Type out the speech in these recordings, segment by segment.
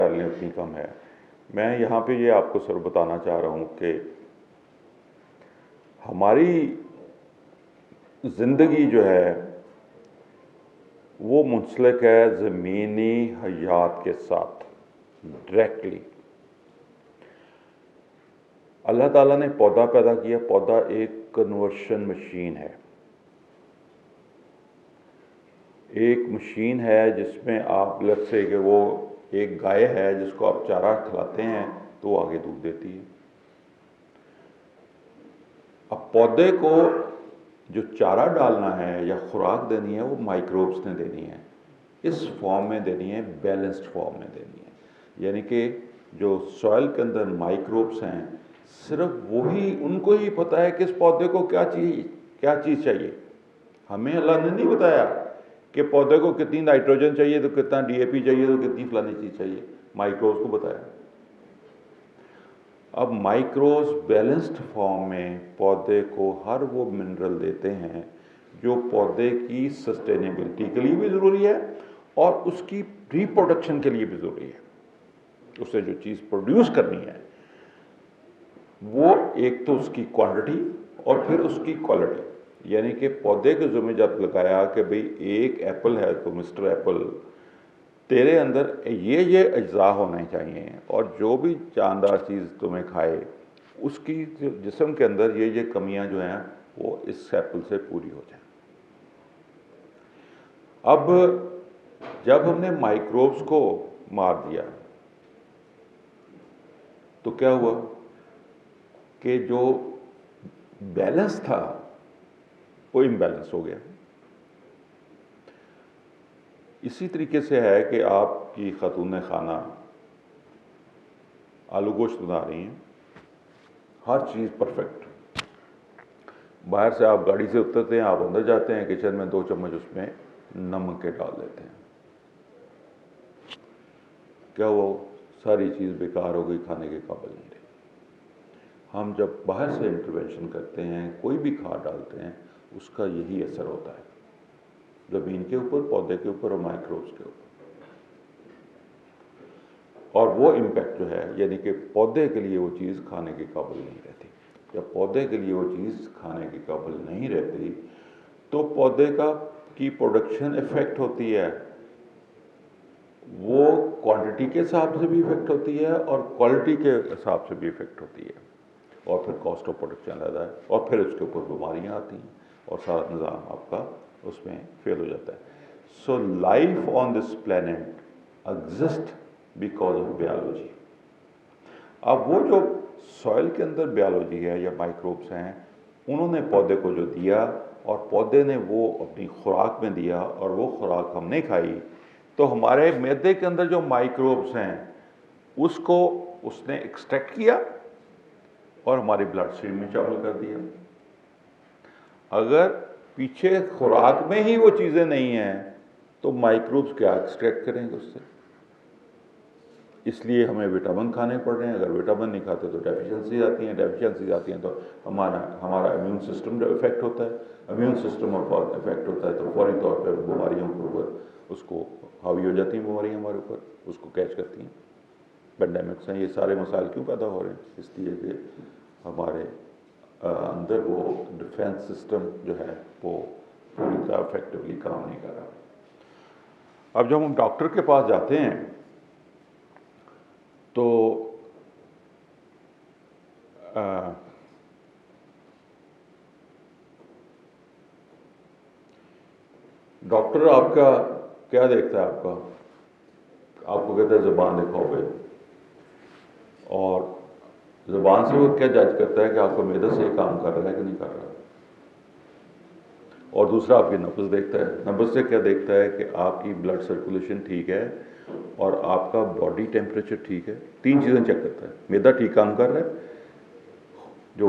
डालने उतनी कम है। मैं यहाँ पे ये आपको सर बताना चाह रहा हूँ कि हमारी ज़िंदगी जो है वो मुंसलिक है ज़मीनी हयात के साथ डायरेक्टली। अल्लाह ताला ने पौधा पैदा किया, पौधा एक कन्वर्शन मशीन है, एक मशीन है जिसमें आप लग से कि वो एक गाय है जिसको आप चारा खिलाते हैं तो वो आगे दूध देती है। अब पौधे को जो चारा डालना है या खुराक देनी है वो माइक्रोब्स ने देनी है, इस फॉर्म में देनी है, बैलेंस्ड फॉर्म में देनी है। यानी कि जो सॉइल के अंदर माइक्रोब्स हैं सिर्फ वही, उनको ही पता है कि इस पौधे को क्या चीज़ चाहिए। हमें अल्लाह ने नहीं बताया कि पौधे को कितनी नाइट्रोजन चाहिए तो कितना डीएपी चाहिए तो कितनी फलानी चीज़ चाहिए, माइक्रोब्स को बताया। अब माइक्रोब्स बैलेंस्ड फॉर्म में पौधे को हर वो मिनरल देते हैं जो पौधे की सस्टेनेबिलिटी के लिए भी ज़रूरी है और उसकी रिप्रोडक्शन के लिए भी ज़रूरी है। उसे जो चीज़ प्रोड्यूस करनी है वो एक तो उसकी क्वांटिटी और फिर उसकी क्वालिटी। यानी कि पौधे के ज़ुम्मे जब लगाया कि भाई एक एप्पल है तो मिस्टर एप्पल तेरे अंदर ये अज्जा होने चाहिए और जो भी जानदार चीज़ तुम्हें खाए उसकी जिस्म के अंदर ये कमियां जो हैं वो इस एप्पल से पूरी हो जाए। अब जब हमने माइक्रोब्स को मार दिया तो क्या हुआ कि जो बैलेंस था वो इम्बैलेंस हो गया। इसी तरीके से है कि आपकी खातून खाना आलू गोश्त बना रही हैं, हर चीज़ परफेक्ट, बाहर से आप गाड़ी से उतरते हैं, आप अंदर जाते हैं, किचन में 2 चम्मच उसमें नमक के डाल देते हैं, क्या वो सारी चीज़ बेकार हो गई, खाने के काबिल नहीं रही। हम जब बाहर से इंटरवेंशन करते हैं, कोई भी खाद डालते हैं, उसका यही असर होता है ज़मीन के ऊपर, पौधे के ऊपर और माइक्रोब्स के ऊपर। और वो इम्पैक्ट जो है यानी कि पौधे के लिए वो चीज़ खाने के काबिल नहीं रहती। जब पौधे के लिए वो चीज़ खाने के काबिल नहीं रहती तो पौधे की प्रोडक्शन इफ़ेक्ट होती है, वो क्वांटिटी के हिसाब से भी इफ़ेक्ट होती है और क्वालिटी के हिसाब से भी इफ़ेक्ट होती है, और फिर कॉस्ट ऑफ प्रोडक्शन रहता है और फिर उसके ऊपर बीमारियाँ आती हैं और सारा निज़ाम आपका उसमें फेल हो जाता है। So life on this planet exist because of biology. अब वो जो सॉइल के अंदर बायोलॉजी है या माइक्रोब्स हैं, उन्होंने पौधे को जो दिया और पौधे ने वो अपनी खुराक में दिया और वो खुराक हमने खाई, तो हमारे मैदे के अंदर जो माइक्रोब्स हैं उसको उसने एक्सट्रैक्ट किया और हमारी ब्लड स्ट्रीम में शामिल कर दिया। अगर पीछे खुराक में ही वो चीज़ें नहीं हैं तो माइक्रोब्स क्या एक्सट्रैक्ट करेंगे उससे। इसलिए हमें विटामिन खाने पड़ रहे हैं। अगर विटामिन नहीं खाते तो डेफिशिएंसी आती हैं, तो हमारा इम्यून सिस्टम जो इफेक्ट होता है, इम्यून सिस्टम और इफेक्ट होता है तो फौरी तौर पर बीमारियों के ऊपर उसको हावी हो जाती हैं, बीमारियाँ हमारे ऊपर उसको कैच करती हैं। पेंडेमिक्स हैं, ये सारे मसाइल क्यों पैदा हो रहे हैं? इसलिए कि हमारे अंदर वो डिफेंस सिस्टम जो है वो पूरी तरह इफेक्टिवली काम नहीं कर रहा। अब जब हम डॉक्टर के पास जाते हैं तो डॉक्टर आपका क्या देखता है? आपको कहता है ज़ुबान दिखाओ भाई, और ज़ुबान से वो क्या जज करता है कि आपका मैदा सही काम कर रहा है कि नहीं कर रहा। और दूसरा आपकी नब्ज़ देखता है। नब्ज़ से क्या देखता है कि आपकी ब्लड सर्कुलेशन ठीक है और आपका बॉडी टेम्परेचर ठीक है। 3 चीज़ें चेक करता है। मैदा ठीक काम कर रहा है, जो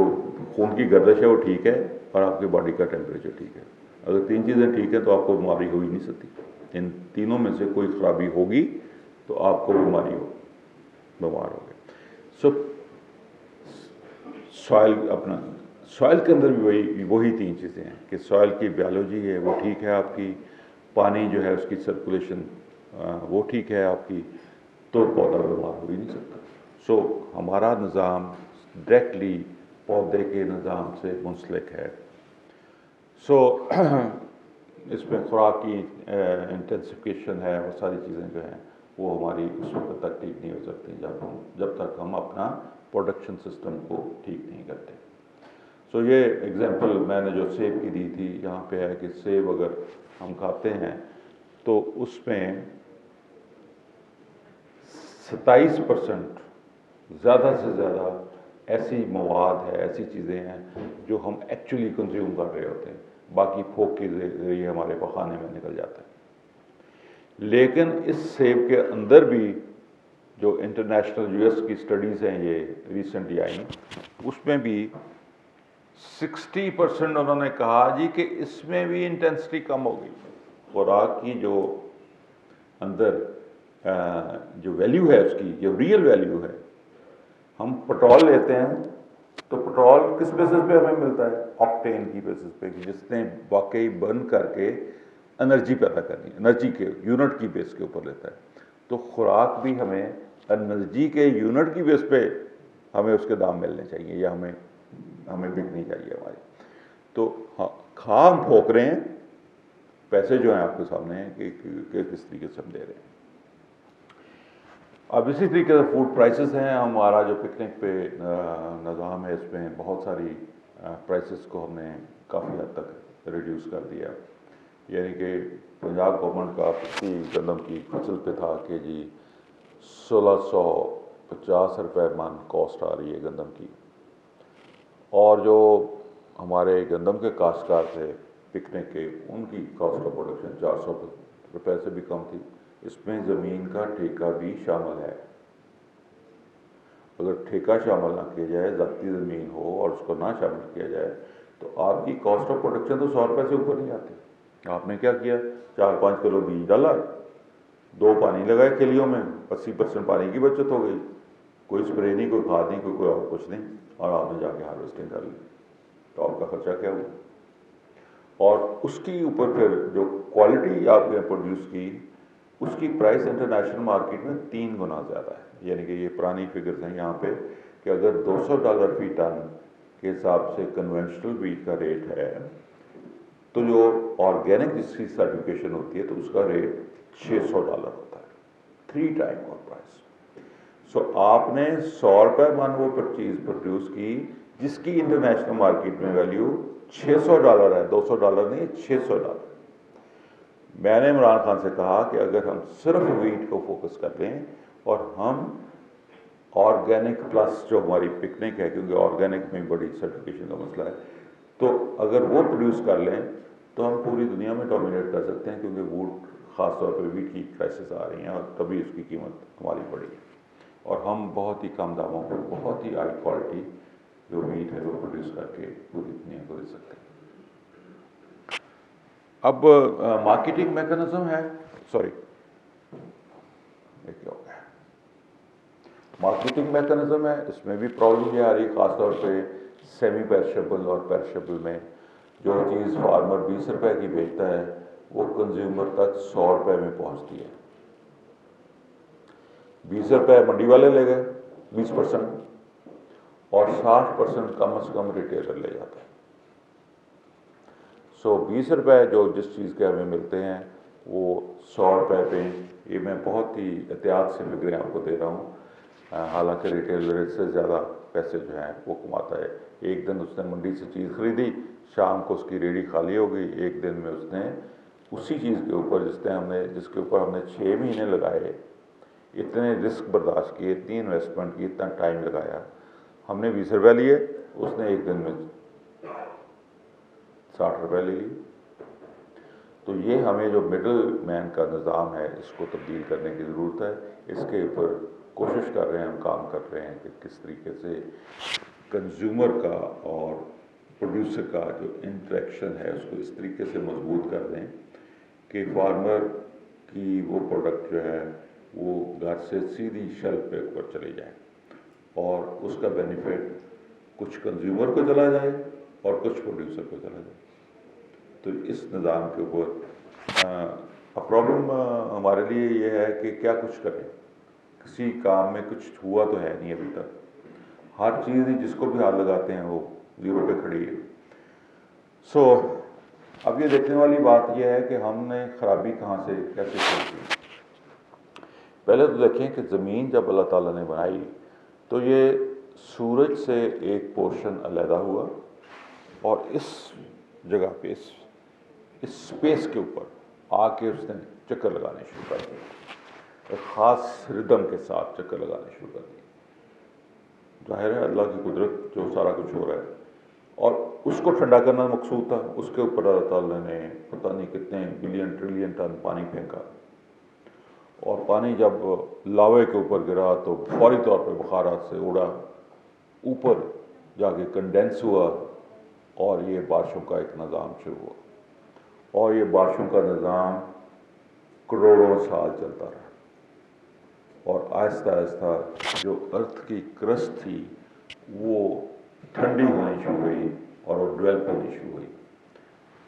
खून की गर्दिश है वो ठीक है, और आपकी बॉडी का टेम्परेचर ठीक है। अगर 3 चीज़ें ठीक है तो आपको बीमारी हो ही नहीं सकती। इन तीनों में से कोई ख़राबी होगी तो आपको बीमारी हो, बीमार हो गए। सो सॉइल के अंदर भी वही 3 चीज़ें हैं कि सॉइल की बायोलॉजी है वो ठीक है आपकी, पानी जो है उसकी सर्कुलेशन वो ठीक है आपकी, तो पौधा बीमार हो ही नहीं सकता। सो हमारा निज़ाम डायरेक्टली पौधे के निज़ाम से मुंसलिक है। सो इसमें खुराक की इंटेंसिफिकेशन है और सारी चीज़ें जो हैं वो हमारी उस वक्त तक ठीक नहीं हो सकती जब तक हम अपना प्रोडक्शन सिस्टम को ठीक नहीं करते। सो ये एग्जांपल मैंने जो सेब की दी थी, यहाँ पे है कि सेब अगर हम खाते हैं तो उसमें 27% ज़्यादा से ज़्यादा ऐसी मवाद है, ऐसी चीज़ें हैं जो हम एक्चुअली कंज्यूम कर रहे होते हैं, बाकी फोक के ज़रिए हमारे पखाने में निकल जाता है। लेकिन इस सेब के अंदर भी जो इंटरनेशनल यूएस की स्टडीज़ हैं ये रिसेंटली आई, उसमें भी 60% उन्होंने कहा जी कि इसमें भी इंटेंसिटी कम हो गई। खुराक की जो अंदर जो वैल्यू है उसकी, जो रियल वैल्यू है, हम पेट्रोल लेते हैं तो पेट्रोल किस बेसिस पे हमें मिलता है? ऑक्टेन की बेसिस पे, जिसने वाकई बर्न करके एनर्जी पैदा करनी है, एनर्जी के यूनिट की बेस के ऊपर लेता है। तो खुराक भी हमें एनर्जी के यूनिट की बेस पे हमें उसके दाम मिलने चाहिए या हमें बिकनी चाहिए हमारी। तो हाँ, खा हम ठोक रहे हैं, पैसे जो हैं आपके सामने हैं कि किस तरीके से हम दे रहे हैं। अब इसी तरीके से फूड प्राइसेस हैं। हमारा जो पिकनिक पे निज़ाम है, इसमें बहुत सारी प्राइसेस को हमने काफ़ी हद तक रिड्यूस कर दिया। यानी कि पंजाब गवर्नमेंट का पिछली गंदम की फसल पे था कि जी 1650 रुपये मन कॉस्ट आ रही है गंदम की, और जो हमारे गंदम के काश्तकार थे पिकनिक के, उनकी कॉस्ट ऑफ प्रोडक्शन 400 रुपये से भी कम थी। इसमें ज़मीन का ठेका भी शामिल है। अगर ठेका शामिल ना किया जाए, ज़ाती ज़मीन हो और उसको ना शामिल किया जाए, तो आपकी कॉस्ट ऑफ प्रोडक्शन तो 100 रुपये से ऊपर नहीं आती। आपने क्या किया? 4-5 किलो बीज डाला, 2 पानी लगाए केलियों में, 80% पानी की बचत हो गई। कोई स्प्रे नहीं, कोई खाद नहीं, कोई और कुछ नहीं, और आपने जाके हार्वेस्टिंग कर ली। तो आपका खर्चा क्या हुआ? और उसके ऊपर फिर जो क्वालिटी आपने प्रोड्यूस की, उसकी प्राइस इंटरनेशनल मार्केट में 3 गुना ज़्यादा है। यानी कि ये पुरानी फिगर्स हैं यहाँ पे कि अगर $200 फी टन के हिसाब से कन्वेंशनल वीट का रेट है, तो जो ऑर्गेनिक जिसकी सर्टिफिकेशन होती है तो उसका रेट $600 होता है, 3 टाइम और प्राइस। सो आपने 100 रुपये मन वो चीज़ प्रोड्यूस की जिसकी इंटरनेशनल मार्केट में वैल्यू $600 है, $200 नहीं, $600। मैंने इमरान खान से कहा कि अगर हम सिर्फ वीट को फोकस कर लें और हम ऑर्गेनिक प्लस जो हमारी पिकनिक है, क्योंकि ऑर्गेनिक में बड़ी सर्टिफिकेशन का मसला है, तो अगर वो प्रोड्यूस कर लें तो हम पूरी दुनिया में डोमिनेट कर सकते हैं, क्योंकि वुड ख़ासतौर पर वीट की प्राइसेस आ रही हैं और तभी उसकी कीमत हमारी बढ़ी है, और हम बहुत ही कम दामों पर बहुत ही हाई क्वालिटी जो वीट है वो प्रोड्यूस करके पूरी दुनिया को दे सकते हैं। अब मार्केटिंग मैकेनिज्म है, सॉरी ये क्या हो गया, मार्केटिंग मैकेनिज्म है, इसमें भी प्रॉब्लम ये आ रही, ख़ासतौर पे सेमी पेरिशेबल और पेरिशेबल में। जो चीज़ फार्मर 20 रुपये की बेचता है वो कंज्यूमर तक 100 रुपये में पहुंचती है। 20 रुपये मंडी वाले ले गए 20%, और 60% कम से कम रिटेलर ले जाता है। सो 20 रुपये जो जिस चीज़ के हमें मिलते हैं वो 100 रुपये पे, ये मैं बहुत ही एहतियात से फिक्रें आपको दे रहा हूँ, हालांकि रिटेलर से ज़्यादा पैसे जो हैं वो कमाता है। एक दिन उसने मंडी से चीज़ खरीदी, शाम को उसकी रेडी खाली हो गई, एक दिन में उसने उसी चीज़ के ऊपर जिसके ऊपर हमने 6 महीने लगाए, इतने रिस्क बर्दाश्त किए, इतनी इन्वेस्टमेंट की, इतना टाइम लगाया, हमने 20 रुपये लिए, उसने एक दिन में 60 रुपये ले लिए। तो ये हमें जो मिडल मैन का निज़ाम है इसको तब्दील करने की ज़रूरत है। इसके ऊपर कोशिश कर रहे हैं, हम काम कर रहे हैं कि किस तरीके से कंज्यूमर का और प्रोड्यूसर का जो इंटरेक्शन है उसको इस तरीके से मजबूत कर दें कि फार्मर की वो प्रोडक्ट जो है वो घर से सीधी शेल्फ पे ऊपर चली जाए और उसका बेनिफिट कुछ कंज्यूमर को चला जाए और कुछ प्रोड्यूसर को चला जाए। तो इस निज़ाम के ऊपर प्रॉब्लम हमारे लिए ये है कि क्या कुछ करें, किसी काम में कुछ हुआ तो है नहीं अभी तक, हर चीज़ ही जिसको भी हाथ लगाते हैं वो ज़ीरो पे खड़ी है। सो अब ये देखने वाली बात यह है कि हमने ख़राबी कहाँ से कैसे शुरू की। पहले तो देखें कि ज़मीन जब अल्लाह ताला ने बनाई तो ये सूरज से एक पोर्शन अलहदा हुआ और इस जगह पे इस स्पेस के ऊपर आके उसने चक्कर लगाने शुरू कर दिए, एक ख़ास रिदम के साथ चक्कर लगाने शुरू कर दिए। जाहिर है अल्लाह की कुदरत जो सारा कुछ हो रहा है, और उसको ठंडा करना मकसूद था। उसके ऊपर अल्लाह ताला ने पता नहीं कितने बिलियन ट्रिलियन टन पानी फेंका, और पानी जब लावे के ऊपर गिरा तो फौरी तौर पे बुखारात से उड़ा, ऊपर जाके कंडेंस हुआ और ये बारिशों का एक निज़ाम शुरू हुआ। और ये बारिशों का निज़ाम करोड़ों साल चलता रहा, और आहिस्ता आहिस्ता जो अर्थ की क्रस्ट थी वो ठंडी होनी शुरू हुई और वो डेवलप होनी शुरू हुई।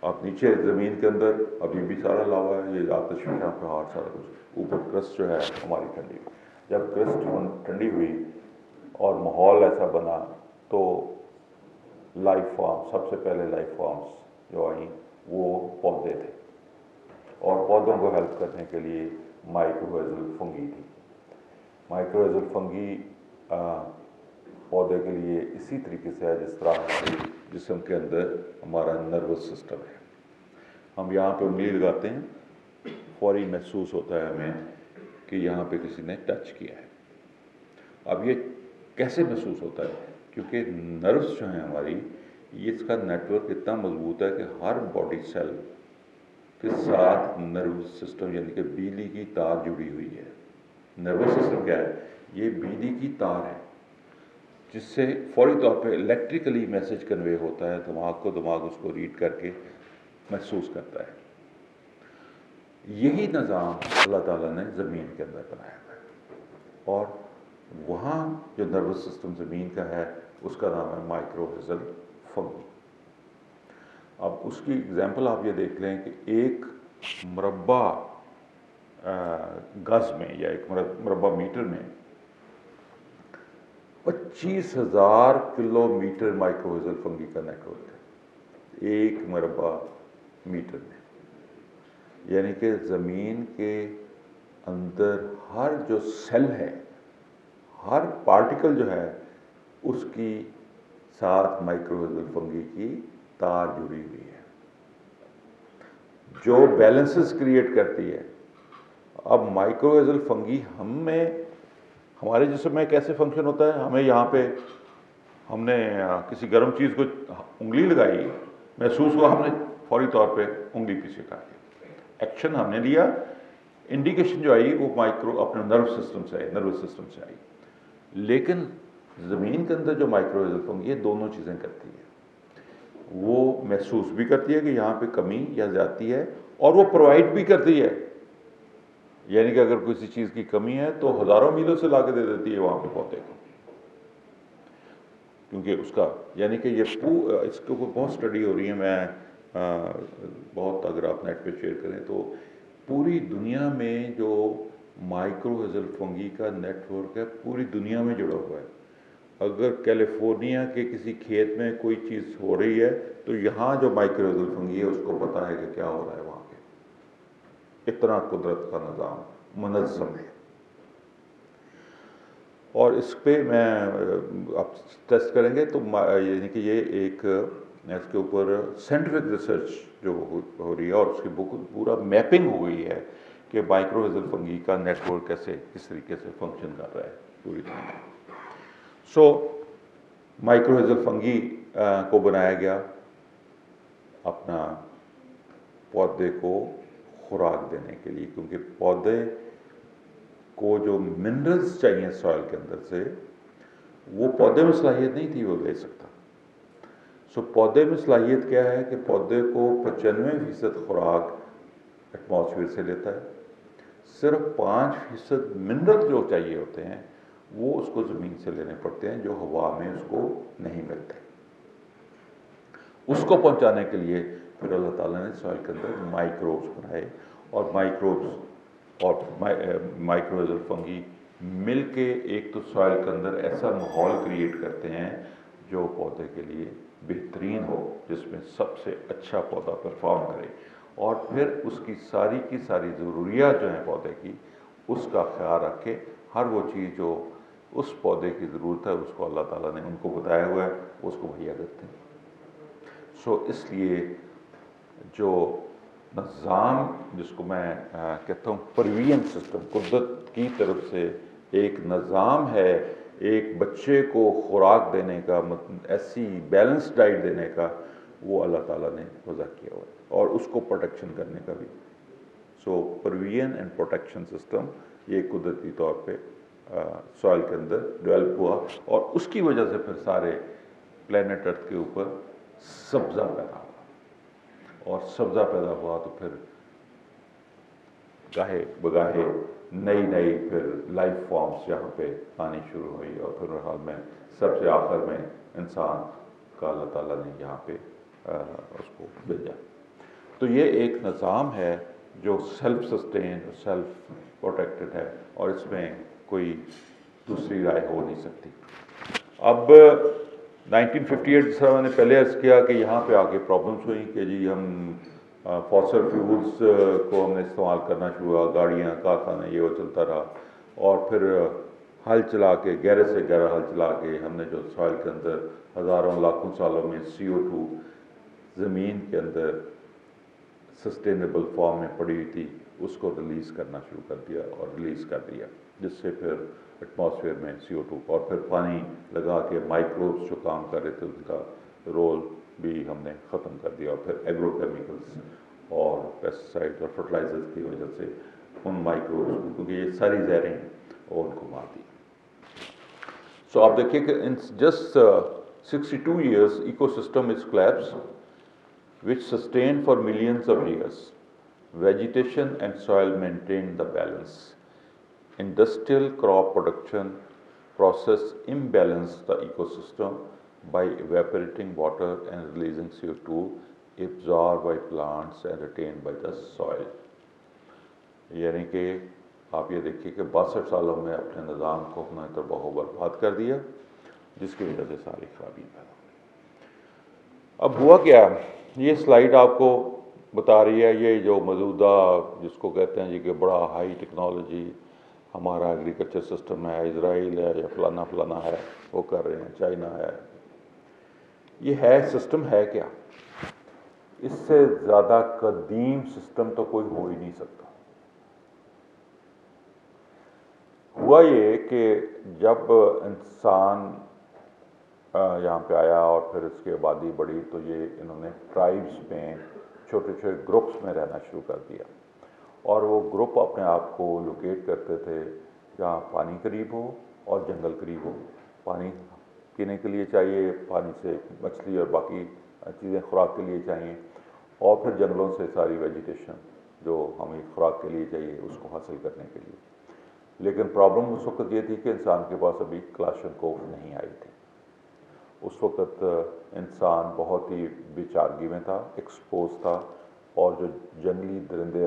आप नीचे ज़मीन के अंदर अभी भी सारा लावा है, ये आतिशफशा पहाड़ सारा कुछ, ऊपर क्रस्ट जो है हमारी ठंडी हुई। जब क्रस्ट ठंडी हुई और माहौल ऐसा बना तो लाइफ फॉर्म, सबसे पहले लाइफ फॉर्म्स जो आई वो पौधे थे, और पौधों को हेल्प करने के लिए माइक्रोवेजल फंगी थी। माइक्रोवेजल फंगी पौधे के लिए इसी तरीके से है जिस तरह हमारे जिस्म के अंदर हमारा नर्वस सिस्टम है। हम यहाँ पे उंगली लगाते हैं, फौरी महसूस होता है हमें कि यहाँ पे किसी ने टच किया है। अब ये कैसे महसूस होता है? क्योंकि नर्व्स जो हैं हमारी, ये इसका नेटवर्क इतना मजबूत है कि हर बॉडी सेल के साथ नर्वस सिस्टम यानी कि बिजली की तार जुड़ी हुई है। नर्वस सिस्टम क्या है? ये बिजली की तार है जिससे फौरी तौर पे इलेक्ट्रिकली मैसेज कन्वे होता है दिमाग को, दिमाग उसको रीड करके महसूस करता है। यही निज़ाम अल्लाह ताला ने ज़मीन के अंदर बनाया है, और वहाँ जो नर्वस सिस्टम ज़मीन का है उसका नाम है माइक्रोवेजल फंगी। अब उसकी एग्जांपल आप ये देख लें कि एक मुरब्बा गज में या एक मुरब्बा मीटर में 25,000 किलोमीटर माइक्रोवेजल फंगी का नेटवर्क है एक मुरब्बा मीटर में। यानी कि ज़मीन के अंदर हर जो सेल है, हर पार्टिकल जो है उसकी साथ माइक्रोवेजल फंगी की तार जुड़ी हुई है जो बैलेंसेस क्रिएट करती है। अब माइक्रोवेजल फंगी हमें हमारे जिस्म में कैसे फंक्शन होता है? हमें यहाँ पे हमने किसी गर्म चीज़ को उंगली लगाई, महसूस हुआ, हमने फौरी तौर पे उंगली पीछे काटी, एक्शन हमने लिया, इंडिकेशन जो आई वो माइक्रो अपने नर्वस सिस्टम से आई। लेकिन ज़मीन के अंदर जो माइक्रोवेजल फंगी ये दोनों चीज़ें करती है, वो महसूस भी करती है कि यहाँ पे कमी या ज़्यादती है, और वो प्रोवाइड भी करती है। यानी कि अगर किसी चीज़ की कमी है तो हज़ारों मीलों से ला के दे देती है वहाँ पे पौधे को, क्योंकि उसका यानी कि ये इसके ऊपर बहुत स्टडी हो रही है। मैं बहुत, अगर आप नेट पे शेयर करें तो पूरी दुनिया में जो माइक्रोवेजल फंगी का नेटवर्क है पूरी दुनिया में जुड़ा हुआ है। अगर कैलिफोर्निया के किसी खेत में कोई चीज़ हो रही है तो यहाँ जो माइक्रोवेजल फंगी है उसको पता है कि क्या हो रहा है वहाँ पे। इतना कुदरत का निज़ाम मुनज़्ज़म है। और इस पे मैं आप टेस्ट करेंगे तो यानी कि ये एक इसके ऊपर साइंटिफिक रिसर्च जो हो रही है, और उसकी बुक पूरा मैपिंग हो गई है कि माइक्रोवेजल फंगी का नेटवर्क कैसे किस तरीके से फंक्शन कर रहा है पूरी दुनिया में। सो माइक्रोवेजल फंगी को बनाया गया अपना पौधे को खुराक देने के लिए, क्योंकि पौधे को जो मिनरल्स चाहिए सॉइल के अंदर से वो पौधे में सलाहियत नहीं थी वो ले सकता। सो पौधे में सलाहियत क्या है कि पौधे को 95% खुराक एटमॉस्फेयर से लेता है, सिर्फ 5% मिनरल जो चाहिए होते हैं वो उसको ज़मीन से लेने पड़ते हैं जो हवा में उसको नहीं मिलते। उसको पहुंचाने के लिए फिर अल्लाह ताला ने सॉइल के अंदर माइक्रोब्स बनाए, और माइक्रोब्स और माइक्रोवेजल फंगी मिल के एक तो सॉइल के अंदर ऐसा माहौल क्रिएट करते हैं जो पौधे के लिए बेहतरीन हो, जिसमें सबसे अच्छा पौधा परफॉर्म करे, और फिर उसकी सारी की सारी ज़रूरियात जो हैं पौधे की, उसका ख्याल रख के हर वो चीज़ जो उस पौधे की ज़रूरत है उसको अल्लाह ताला ने उनको बताया हुआ है, उसको मुहैया करते हैं। इसलिए जो निज़ाम जिसको मैं कहता हूँ परवीन सिस्टम, कुदरत की तरफ से एक निज़ाम है एक बच्चे को खुराक देने का, ऐसी बैलेंस डाइट देने का, वो अल्लाह ताला ने वज़ा किया हुआ है, और उसको प्रोटेक्शन करने का भी। परवीन एंड प्रोटेक्शन सिस्टम ये कुदरती तौर पे सॉइल के अंदर डेवलप हुआ, और उसकी वजह से फिर सारे प्लेनेट अर्थ के ऊपर सब्ज़ा पैदा हुआ, और सब्ज़ा पैदा हुआ तो फिर गाहे बगाहे नई नई फिर लाइफ फॉर्म्स यहाँ पे आनी शुरू हुई, और फिर हाल में सबसे आखिर में इंसान का अल्लाह ताला ने यहाँ पे उसको भेजा। तो ये एक निज़ाम है जो सेल्फ सस्टेन, सेल्फ प्रोटेक्टेड है, और इसमें कोई दूसरी राय हो नहीं सकती। अब 1958 जिस तरह मैंने पहले अर्ज़ किया कि यहाँ पे आके प्रॉब्लम्स हुई कि जी हम फॉसिल फ्यूल्स को हमने इस्तेमाल करना शुरू हुआ, गाड़ियाँ, कारखाने, ये वो चलता रहा, और फिर हल चला के गहरे से गहरा हल चला के हमने जो सॉइल के अंदर हज़ारों लाखों सालों में CO2 ज़मीन के अंदर सस्टेनेबल फॉर्म में पड़ी हुई थी, उसको रिलीज़ करना शुरू कर दिया और रिलीज़ कर दिया, जिससे फिर एटमॉस्फेयर में CO2 और फिर पानी लगा के माइक्रोब्स जो काम कर रहे थे उनका रोल भी हमने ख़त्म कर दिया, और फिर एग्रोकेमिकल्स और पेस्टिसाइड्स और फर्टिलाइजर्स की वजह से उन माइक्रोब्स को, क्योंकि ये सारी जहरें हैं, और उनको मार दिया। आप देखिए कि in just 62 years ecosystem is collapsed, which sustained for millions of years. Vegetation and soil maintained the balance. Industrial crop production process imbalanced the ecosystem by evaporating water and releasing CO2 absorbed by plants and retained by the soil. यानी कि आप ये देखिए कि 62 सालों में अपने निज़ाम को अपना तबाह बर्बाद कर दिया, जिसकी वजह से सारी खराबी पैदा हुई। अब हुआ क्या, ये स्लाइड आपको बता रही है ये जो मौजूदा जिसको कहते हैं जी कि बड़ा हाई टेक्नोलॉजी हमारा एग्रीकल्चर सिस्टम है, इजराइल है या फलाना फलाना है, वो कर रहे हैं, चाइना है, ये है सिस्टम है क्या? इससे ज़्यादा कदीम सिस्टम तो कोई हो ही नहीं सकता। हुआ ये कि जब इंसान यहाँ पे आया और फिर इसकी आबादी बढ़ी, तो ये इन्होंने ट्राइब्स में छोटे छोटे ग्रुप्स में रहना शुरू कर दिया, और वो ग्रुप अपने आप को लोकेट करते थे जहाँ पानी करीब हो और जंगल करीब हो। पानी पीने के लिए चाहिए, पानी से मछली और बाकी चीज़ें खुराक के लिए चाहिए, और फिर जंगलों से सारी वेजिटेशन जो हमें खुराक के लिए चाहिए उसको हासिल करने के लिए। लेकिन प्रॉब्लम उस वक्त ये थी कि इंसान के पास अभी क्लाशनकोव नहीं आई थी। उस वक्त इंसान बहुत ही बेचारगी में था, एक्सपोज था, और जो जंगली दरिंदे